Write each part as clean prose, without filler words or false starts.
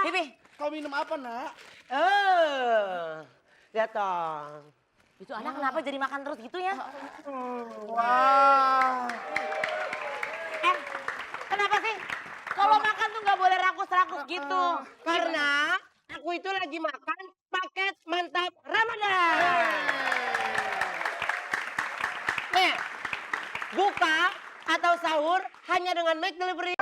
Pipi, kau minum apa, Nak? Lihat dong. Itu anak kenapa jadi makan terus gitu ya? Wah. Kenapa sih? Kalau makan tuh nggak boleh rakus-rakus gitu. Karena aku itu lagi makan paket mantap Ramadan. Nih, buka atau sahur hanya dengan Make Delivery.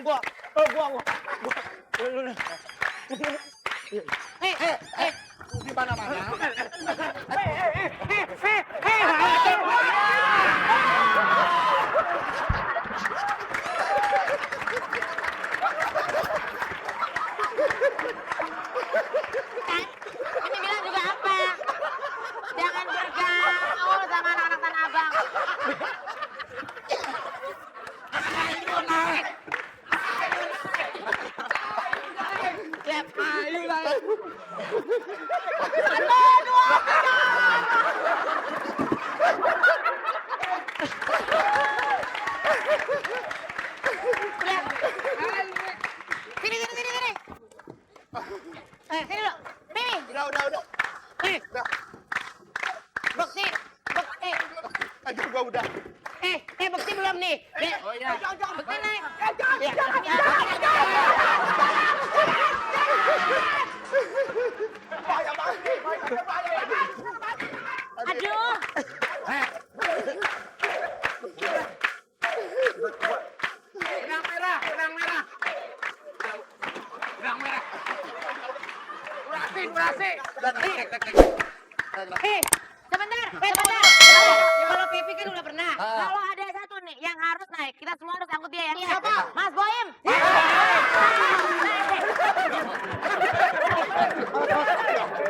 Gua. Di mana-mana. Ini bilang juga apa? Jangan bergaul sama anak-anak Tanah Abang. Ayo naik. Sini. Sini lo, Mimi. Udah. Bekti. Aja gua udah. Bekti belum nih. Oh iya. Bekti naik. Aduh. Benang merah. Durasi. Sebentar. Kalau Pipi kan udah pernah. Kalau ada satu nih yang harus naik, kita semua harus angkut dia ya. Siapa? Mas Boim.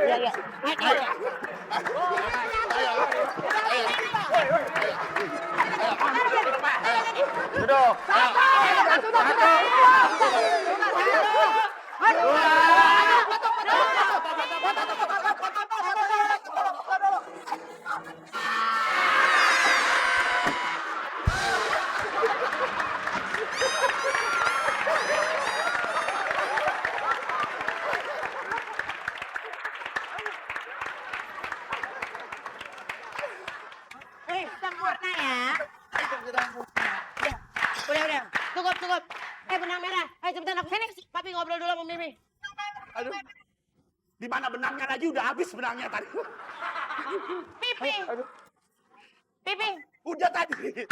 Iya. Duduk. Sempurna ya. Udah. Cukup. Benang merah. Cepetan aku sini. Papi ngobrol dulu sama Mimi. Aduh. Di mana benangnya lagi? Udah habis benangnya tadi. Pipi. Udah tadi.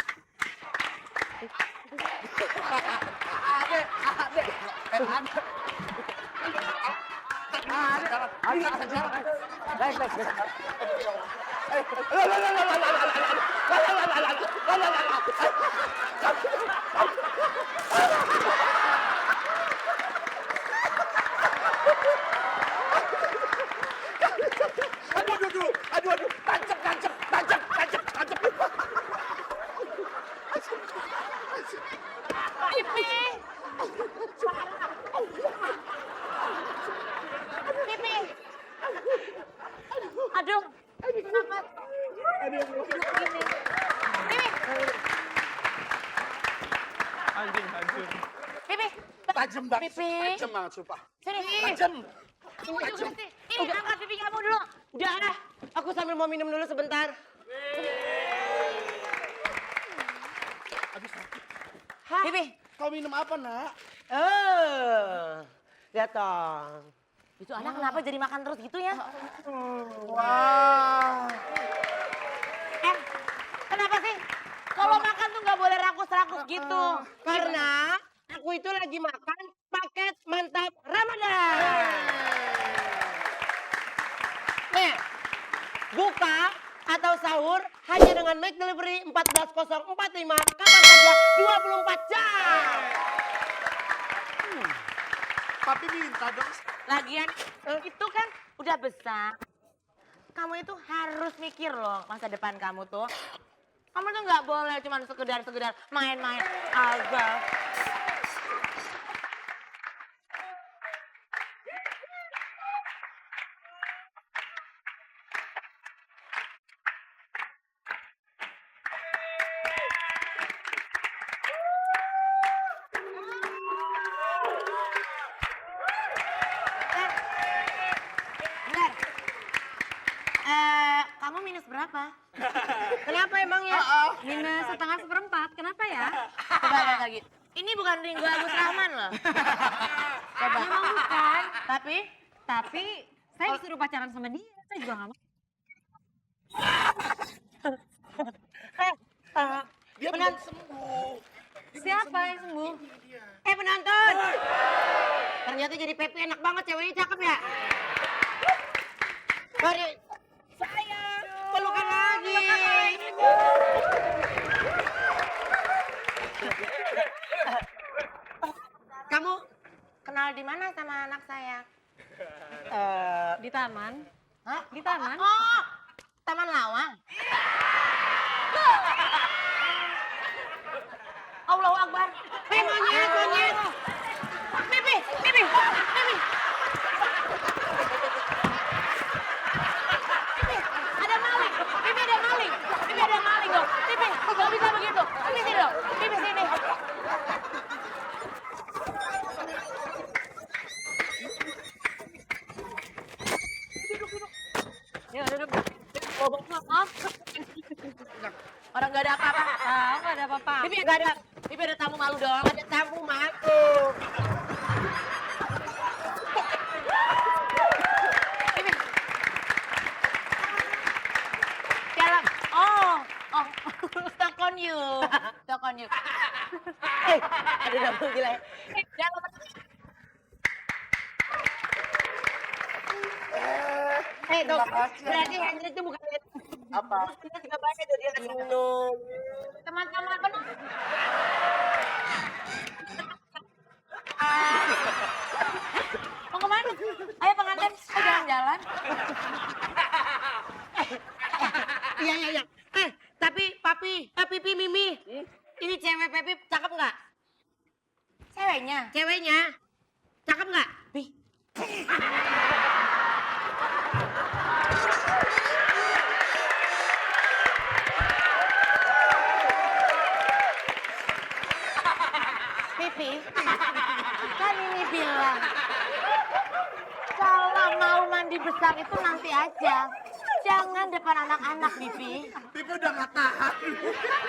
Aduh. Tancap. Pipi. Aduh. Kenapa? Gini. Pipi. Anjing hancur. Pipi. Tajam banget. Pipi. Tajam banget, sumpah. Sini. Tajam. Ini angkat pipi kamu dulu. Udah. Aku sambil mau minum dulu sebentar. Pipi. Kau minum apa, Nak? Lihat dong. Itu anak kenapa jadi makan terus gitu ya? Wah. Kenapa sih? Kalau makan tuh nggak boleh rakus-rakus gitu. Karena aku itu lagi makan paket mantap Ramadan. Nih, buka atau sahur hanya dengan Make Delivery 14045 kapan saja 24 jam. Papi minta dong. Lagian itu kan udah besar. Kamu itu harus mikir loh masa depan kamu tuh. Kamu tuh nggak boleh cuma sekedar main-main aja. Kenapa? Kenapa emangnya? Minus setengah seperempat, kenapa ya? Coba lihat lagi. Ini bukan Ringgo Agus Rahman loh. Coba. Memang bukan. Tapi Saya disuruh pacaran sama dia, saya juga gak mau. Dia belum sembuh. Siapa yang sembuh? penonton. Ternyata jadi Pepi enak banget, ceweknya cakep ya. Mari. Sayang, pelukan lagi. Kamu kenal di mana sama anak saya? Di taman. Hah? Di taman. Oh, Taman Lawang. Allahu Akbar. Hei monyet, monyet. Pipi, pipi, pipi. Pipi, ada maling. Pipi ada maling. Pipi ada maling dong. Pipi, nggak bisa begitu. Pipi sini dong. Pipi sini. Ya udah. Maaf. Orang nggak ada apa-apa. Tahu nggak ada apa-apa. Pipi nggak ada. Pipi ada tamu malu dong. Ada tamu malu. Pipi. Jalan. Oh. Stuck on you. Stuck on you. Aduh, udah gila ya. Jalan. Dok, berarti Hendrik itu bukan Apa? kita juga banyak tuh dia kasih minum. Teman-teman penuh. Mau kemana? Ayo pengantin, kita jalan-jalan. Iya. Tapi Pipi, Mimi. Ini cewek Pepi cakep nggak? Ceweknya? Ceweknya. Cakep nggak? Pi. Pipi, kan ini bilang kalau mau mandi besar itu nanti aja, jangan depan anak-anak, Pipi. Pipi udah nggak tahan.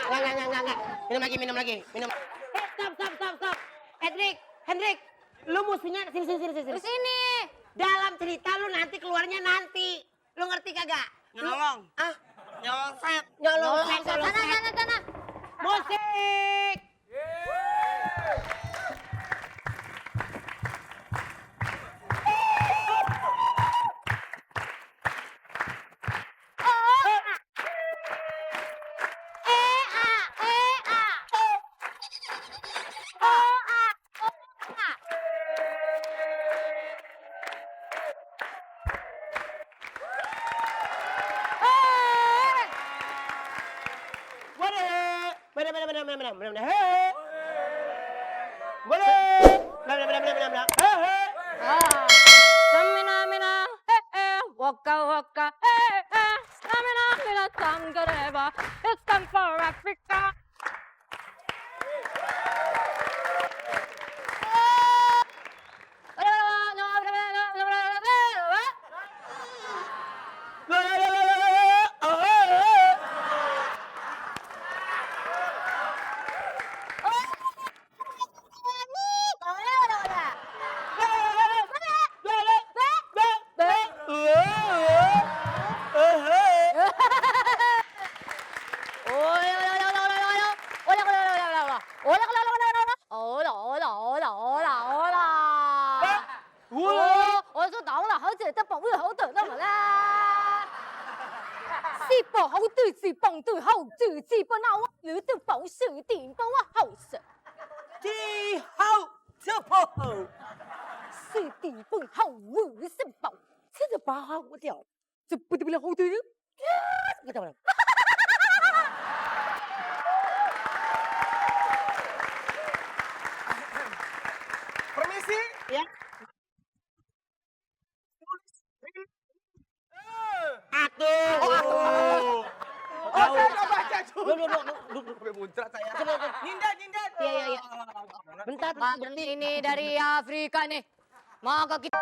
Nggak. Minum lagi. Stop. Hendrik, lu mestinya sini. Di sini. Dalam cerita lu nanti keluarnya nanti, lu ngerti kagak? Nyolong. Nyolong set. Nyolong set. Sana. Musik. Benar. Samina, waka, samina, tamgareba, it's time for Africa. Permisi. Ya. Oh, saya nggak baca juga. Sampai muncrat saya. Nyindat. Iya. Bentar, Ini dari Afrika nih. Maka kita